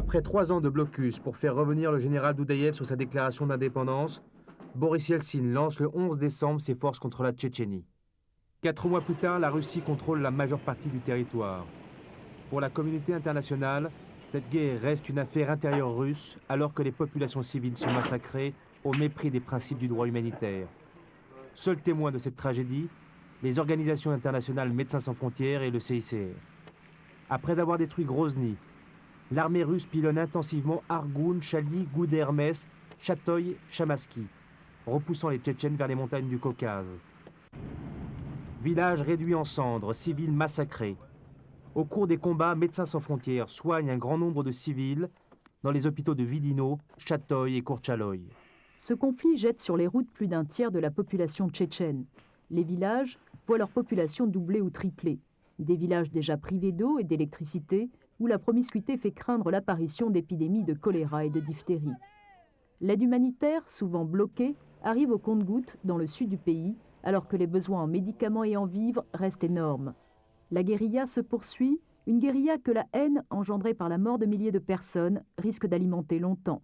Après 3 ans de blocus pour faire revenir le général Doudaïev sur sa déclaration d'indépendance, Boris Yeltsin lance le 11 décembre ses forces contre la Tchétchénie. 4 mois plus tard, la Russie contrôle la majeure partie du territoire. Pour la communauté internationale, cette guerre reste une affaire intérieure russe alors que les populations civiles sont massacrées au mépris des principes du droit humanitaire. Seuls témoins de cette tragédie, les organisations internationales Médecins sans frontières et le CICR. Après avoir détruit Grozny, l'armée russe pilonne intensivement Argoun, Chali, Goud-Hermès, Chatoï, Chamaski, repoussant les Tchétchènes vers les montagnes du Caucase. Villages réduits en cendres, civils massacrés. Au cours des combats, Médecins sans frontières soignent un grand nombre de civils dans les hôpitaux de Vidino, Chatoï et Kourtchaloï. Ce conflit jette sur les routes plus d'un tiers de la population tchétchène. Les villages voient leur population doubler ou tripler. Des villages déjà privés d'eau et d'électricité, où la promiscuité fait craindre l'apparition d'épidémies de choléra et de diphtérie. L'aide humanitaire, souvent bloquée, arrive au compte-gouttes dans le sud du pays, alors que les besoins en médicaments et en vivres restent énormes. La guérilla se poursuit, une guérilla que la haine, engendrée par la mort de milliers de personnes, risque d'alimenter longtemps.